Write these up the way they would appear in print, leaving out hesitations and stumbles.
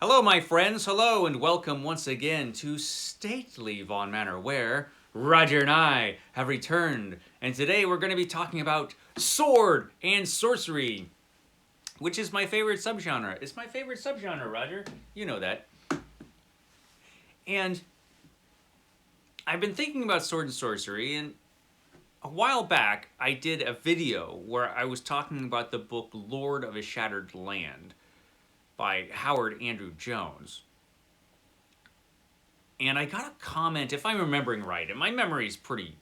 Hello, my friends. Hello, and welcome once again to stately Von Manor, where Roger and I have returned. And today we're going to be talking about sword and sorcery, which is my favorite subgenre. It's my favorite subgenre, Roger. You know that. And I've been thinking about sword and sorcery, and a while back I did a video where I was talking about the book Lord of a Shattered Land by Howard Andrew Jones. And I got a comment, if I'm remembering right, and my memory is pretty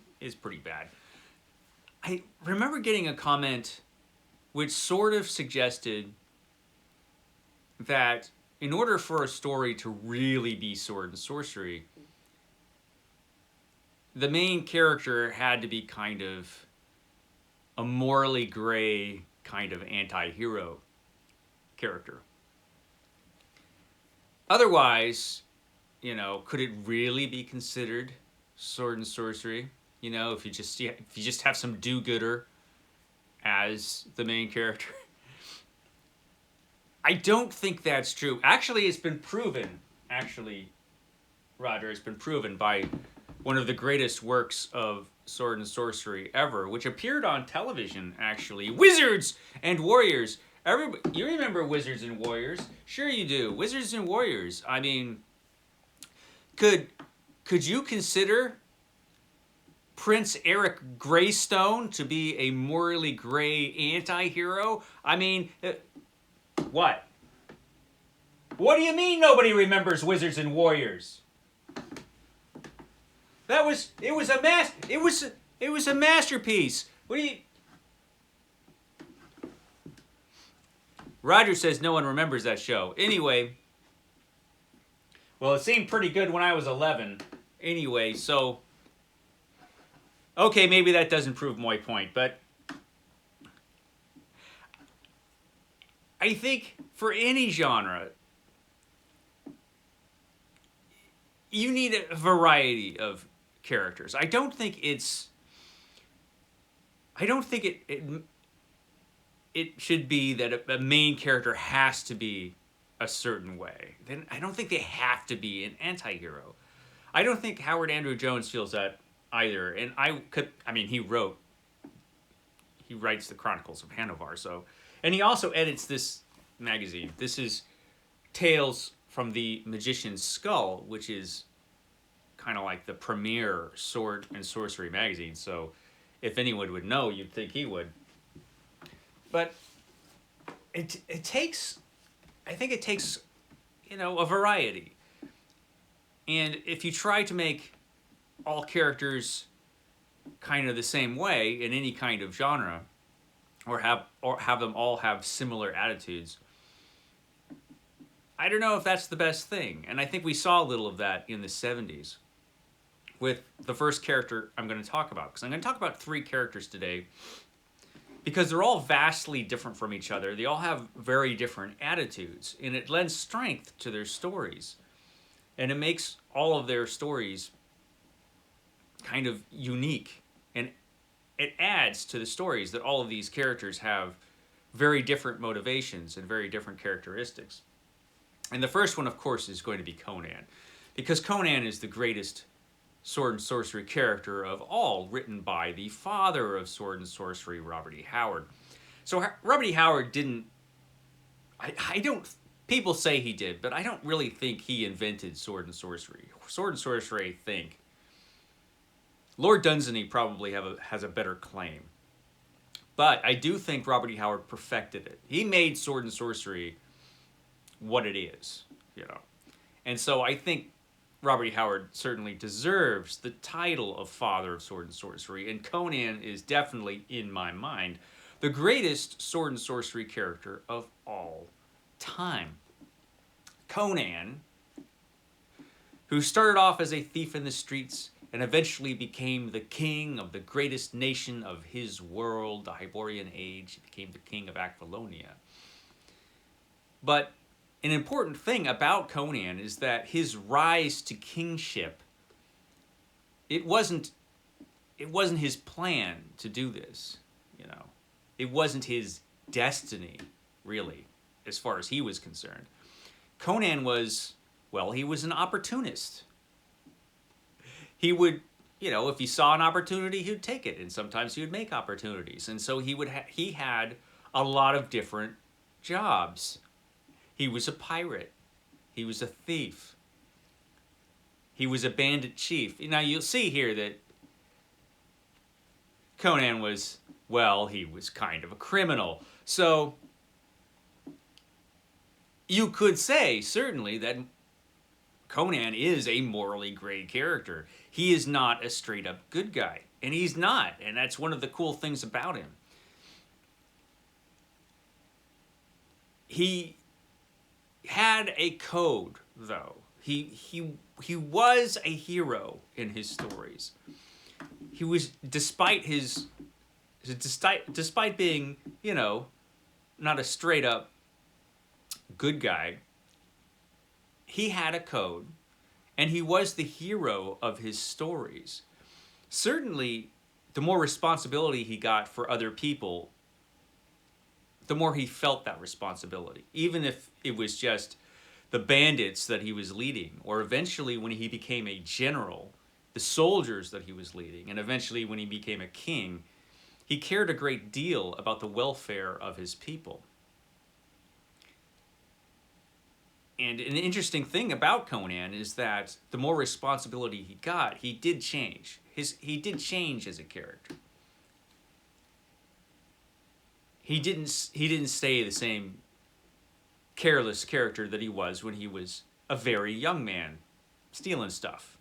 bad. I remember getting a comment which sort of suggested that in order for a story to really be sword and sorcery, the main character had to be kind of a morally gray kind of anti-hero character. Otherwise, could it really be considered sword and sorcery? If you just have some do-gooder as the main character. I don't think that's true. Actually, it's been proven. Roger, it's been proven by one of the greatest works of sword and sorcery ever, which appeared on television, actually. Wizards and Warriors. You remember Wizards and Warriors? Sure you do. Wizards and Warriors. I mean, could you consider Prince Eric Greystone to be a morally gray anti-hero? I mean, what? What do you mean nobody remembers Wizards and Warriors? It was a masterpiece. What do you? Roger says no one remembers that show. Anyway, well, it seemed pretty good when I was 11. Anyway, so okay, maybe that doesn't prove my point, but I think for any genre, you need a variety of characters. I don't think it should be that a main character has to be a certain way. Then I don't think they have to be an anti-hero. I don't think Howard Andrew Jones feels that either. And he writes the Chronicles of Hanar, and he also edits this magazine. This is Tales from the Magician's Skull, which is kind of like the premier sword and sorcery magazine. So if anyone would know, you'd think he would. But I think it takes a variety. And if you try to make all characters kind of the same way in any kind of genre, or have them all have similar attitudes, I don't know if that's the best thing. And I think we saw a little of that in the 70s with the first character I'm going to talk about. Because I'm going to talk about 3 characters today because they're all vastly different from each other. They all have very different attitudes, and it lends strength to their stories. And it makes all of their stories kind of unique. And it adds to the stories that all of these characters have very different motivations and very different characteristics. And the first one, of course, is going to be Conan. Because Conan is the greatest sword and sorcery character of all, written by the father of sword and sorcery, Robert E. Howard. So Robert E. Howard didn't... I don't... People say he did, but I don't really think he invented sword and sorcery. Sword and sorcery, I think. Lord Dunsany probably has a better claim. But I do think Robert E. Howard perfected it. He made sword and sorcery what it is, And so I think Robert E. Howard certainly deserves the title of father of sword and sorcery, and Conan is definitely, in my mind, the greatest sword and sorcery character of all time. Conan, who started off as a thief in the streets and eventually became the king of the greatest nation of his world, the Hyborian Age. He became the king of Aquilonia. But an important thing about Conan is that his rise to kingship, it wasn't his plan to do this, It wasn't his destiny, really, as far as he was concerned. Conan was, well, he was an opportunist. He would, if he saw an opportunity, he'd take it, and sometimes he would make opportunities. And so he had a lot of different jobs. He was a pirate. He was a thief. He was a bandit chief. Now you'll see here that Conan was, well, he was kind of a criminal. So you could say, certainly, that Conan is a morally gray character. He is not a straight up good guy. And he's not. And that's one of the cool things about him. He had a code, though. He was a hero in his stories. He was, despite being, not a straight up good guy, he had a code, and he was the hero of his stories. Certainly, the more responsibility he got for other people, the more he felt that responsibility. Even if it was just the bandits that he was leading, or eventually when he became a general, the soldiers that he was leading, and eventually when he became a king, he cared a great deal about the welfare of his people. And an interesting thing about Conan is that the more responsibility he got, he did change. He did change as a character. He didn't stay the same careless character that he was when he was a very young man stealing stuff.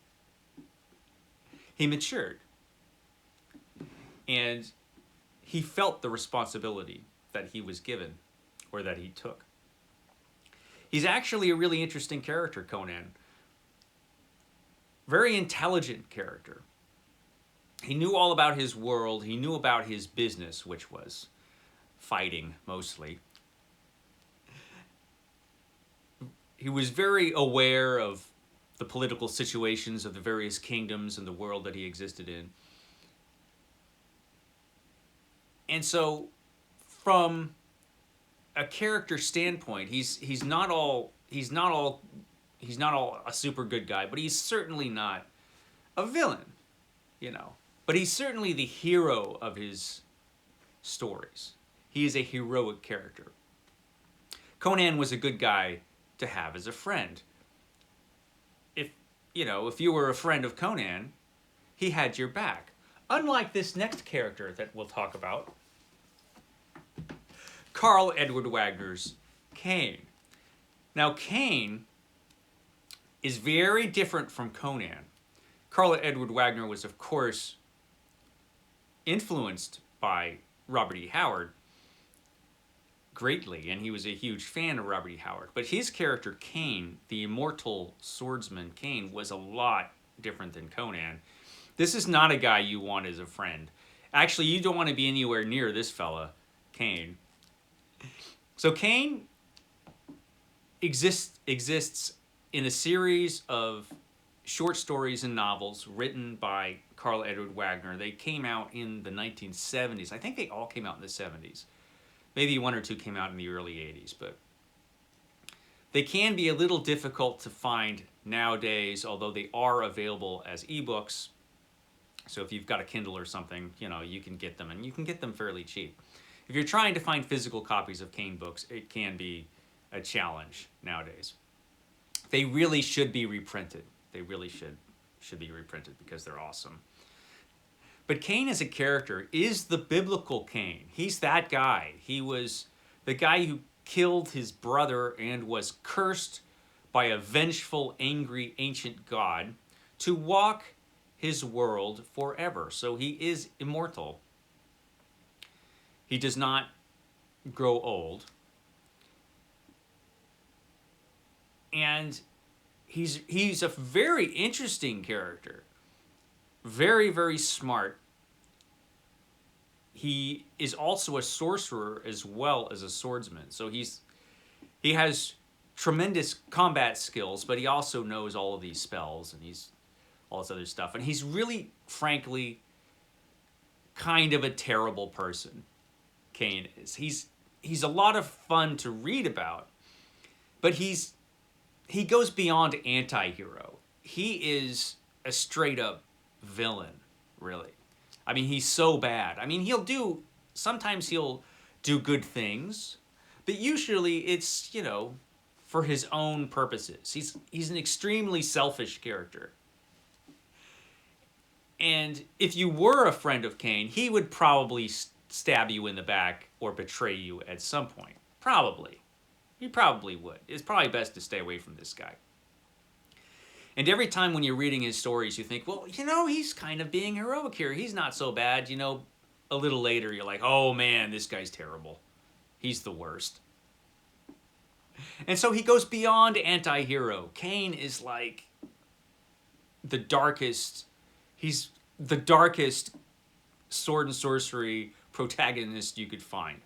He matured. And he felt the responsibility that he was given, or that he took. He's actually a really interesting character, Conan. Very intelligent character. He knew all about his world. He knew about his business, which was fighting, mostly. He was very aware of the political situations of the various kingdoms and the world that he existed in. And so, from a character standpoint, he's not all a super good guy, but he's certainly not a villain, But he's certainly the hero of his stories. He is a heroic character. Conan was a good guy to have as a friend. If you were a friend of Conan, he had your back. Unlike this next character that we'll talk about, Karl Edward Wagner's Kane. Now, Kane is very different from Conan. Karl Edward Wagner was, of course, influenced by Robert E. Howard greatly, and he was a huge fan of Robert E. Howard. But his character, Kane, the immortal swordsman Kane, was a lot different than Conan. This is not a guy you want as a friend. Actually, you don't want to be anywhere near this fella, Kane. So Kane exists in a series of short stories and novels written by Karl Edward Wagner. They came out in the 1970s. I think they all came out in the 70s. Maybe one or two came out in the early 80s, but they can be a little difficult to find nowadays, although they are available as ebooks. So if you've got a Kindle or something, you can get them, and you can get them fairly cheap. If you're trying to find physical copies of Kane books, it can be a challenge nowadays. They really should be reprinted. They really should be reprinted because they're awesome. But Kane as a character is the biblical Kane. He's that guy. He was the guy who killed his brother and was cursed by a vengeful, angry, ancient god to walk his world forever. So he is immortal. He does not grow old. And he's a very interesting character. Very, very smart. He is also a sorcerer as well as a swordsman. So he has tremendous combat skills, but he also knows all of these spells and he's all this other stuff. And he's really, frankly, kind of a terrible person. Kane is. He's a lot of fun to read about, but he's he goes beyond anti-hero. He is a straight up villain, really. I mean, he's so bad. I mean, sometimes he'll do good things, but usually it's, for his own purposes. He's an extremely selfish character. And if you were a friend of Kane, he would probably stab you in the back or betray you at some point. Probably. He probably would. It's probably best to stay away from this guy. And every time when you're reading his stories, you think, well, he's kind of being heroic here. He's not so bad. A little later, you're like, oh man, this guy's terrible. He's the worst. And so he goes beyond anti-hero. Kane is like the darkest, he's the darkest sword and sorcery protagonist you could find.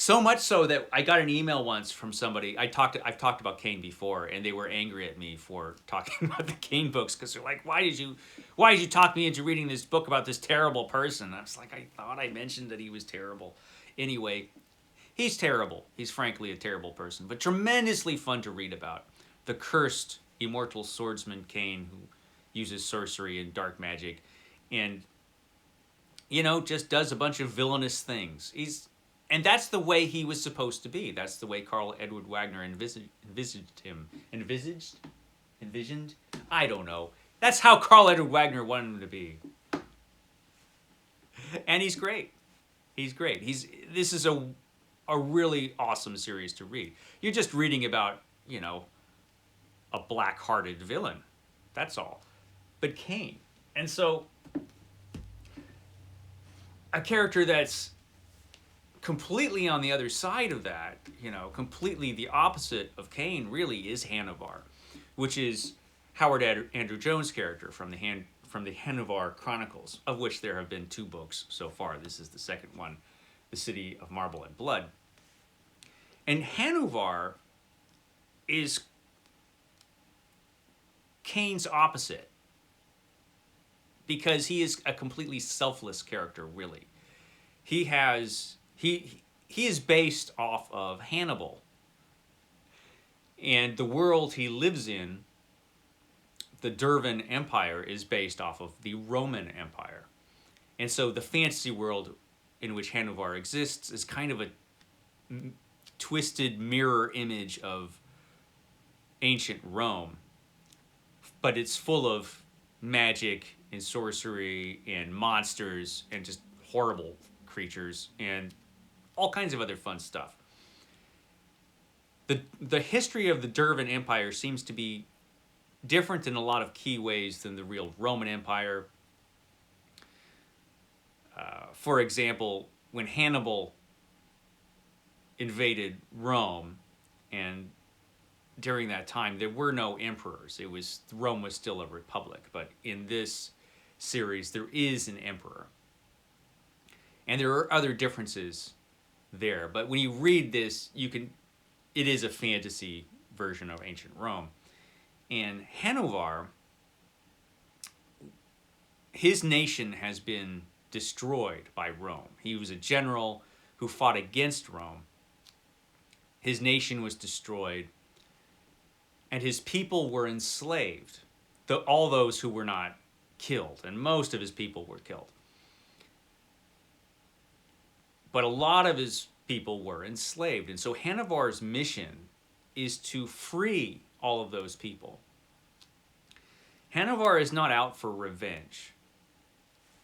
So much so that I got an email once from somebody. I've talked about Kane before, and they were angry at me for talking about the Kane books because they're like, "Why did you talk me into reading this book about this terrible person?" I was like, "I thought I mentioned that he was terrible." Anyway, he's terrible. He's frankly a terrible person, but tremendously fun to read about. The cursed immortal swordsman Kane, who uses sorcery and dark magic, and just does a bunch of villainous things. And that's the way he was supposed to be. That's the way Carl Edward Wagner envisioned him. Envisioned? I don't know. That's how Carl Edward Wagner wanted him to be. And he's great. He's great. This is a really awesome series to read. You're just reading about, a black-hearted villain. That's all. But Kane. And so, a character that's completely on the other side of that, completely the opposite of Kane, really is Hanar, which is Howard Andrew Jones' character from the Hanar Chronicles, of which there have been 2 books so far. This is the second one, The City of Marble and Blood. And Hanar is Kane's opposite, because he is a completely selfless character, really. He is based off of Hannibal. And the world he lives in, the Dervan Empire, is based off of the Roman Empire. And so the fantasy world in which Hanar exists is kind of a twisted mirror image of ancient Rome. But it's full of magic and sorcery and monsters and just horrible creatures and all kinds of other fun stuff. The history of the Dervan Empire seems to be different in a lot of key ways than the real Roman Empire. For example, when Hannibal invaded Rome, and during that time there were no emperors. Rome was still a republic, but in this series there is an emperor. And there are other differences there, but when you read this, it is a fantasy version of ancient Rome. And Hanar, his nation has been destroyed by Rome. He was a general who fought against Rome. His nation was destroyed, and his people were enslaved. All those who were not killed, and most of his people were killed. But a lot of his people were enslaved. And so Hannibal's mission is to free all of those people. Hanar is not out for revenge.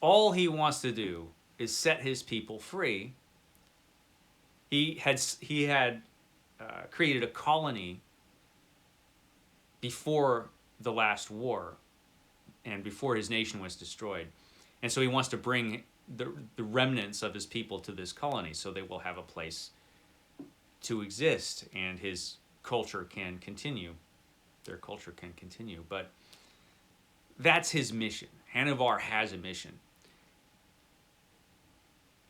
All he wants to do is set his people free. He had created a colony before the last war and before his nation was destroyed. And so he wants to bring the remnants of his people to this colony so they will have a place to exist and his culture can continue. Their culture can continue. But that's his mission. Hanar has a mission.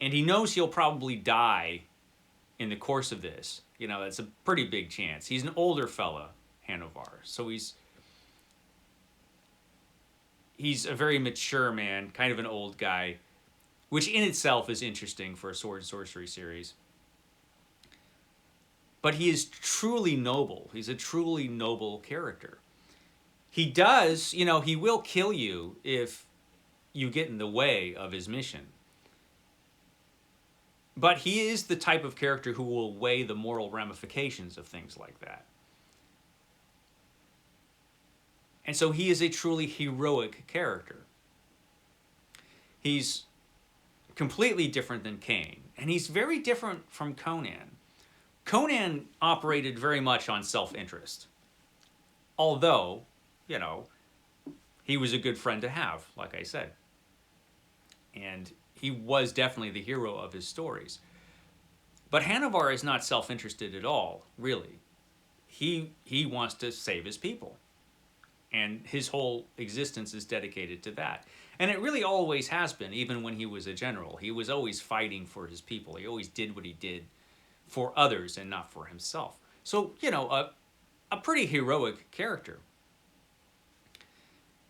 And he knows he'll probably die in the course of this. That's a pretty big chance. He's an older fella, Hanar. So he's a very mature man, kind of an old guy, which in itself is interesting for a sword and sorcery series. but he is truly noble. He's a truly noble character. He does, you know, he will kill you if you get in the way of his mission. But he is the type of character who will weigh the moral ramifications of things like that. And so he is a truly heroic character. He's completely different than Kane. And he's very different from Conan. Conan operated very much on self-interest. Although, you know, he was a good friend to have, like I said. And he was definitely the hero of his stories. But Hanar is not self-interested at all, really. He wants to save his people. And his whole existence is dedicated to that. And it really always has been, even when he was a general. He was always fighting for his people. He always did what he did for others and not for himself. So, you know, a pretty heroic character.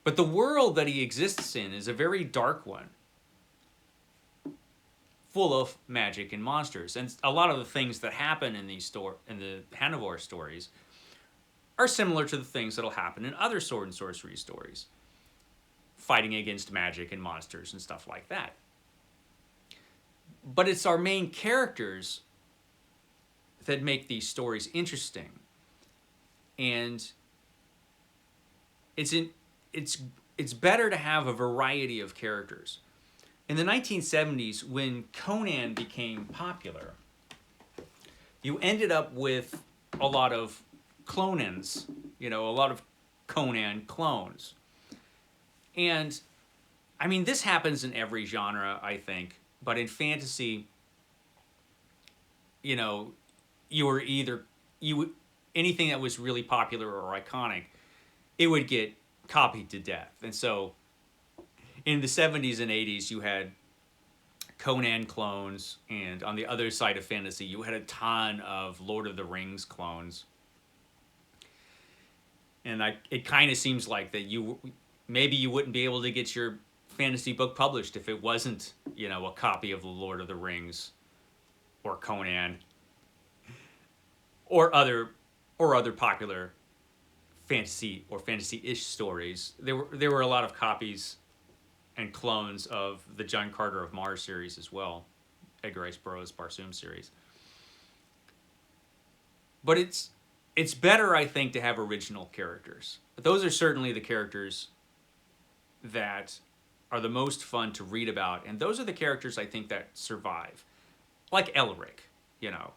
But the world that he exists in is a very dark one, full of magic and monsters. And a lot of the things that happen in the Hanar stories are similar to the things that'll happen in other sword and sorcery stories. Fighting against magic and monsters and stuff like that. But it's our main characters that make these stories interesting. And it's better to have a variety of characters. In the 1970s, when Conan became popular, you ended up with a lot of clonins, you know, a lot of Conan clones. And, I mean, this happens in every genre, I think. But in fantasy, you know, anything that was really popular or iconic, it would get copied to death. And so, in the 70s and 80s, you had Conan clones. And on the other side of fantasy, you had a ton of Lord of the Rings clones. And it kind of seems like that maybe you wouldn't be able to get your fantasy book published if it wasn't, you know, a copy of the Lord of the Rings or Conan or other popular fantasy or fantasy-ish stories. There were a lot of copies and clones of the John Carter of Mars series as well, Edgar Rice Burroughs' Barsoom series. But it's better, I think, to have original characters. But those are certainly the characters that are the most fun to read about, and those are the characters I think that survive. Like Elric, you know.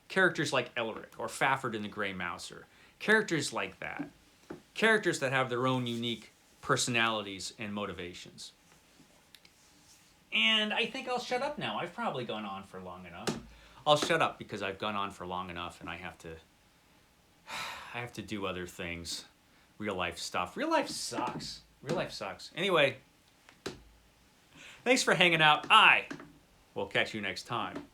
Characters like Elric, or Fafhrd and the Grey Mouser. Characters like that. Characters that have their own unique personalities and motivations. And I think I'll shut up now. I've probably gone on for long enough. I'll shut up because I've gone on for long enough, and I have to do other things. Real life stuff. Real life sucks. Real life sucks. Anyway, thanks for hanging out. We'll catch you next time.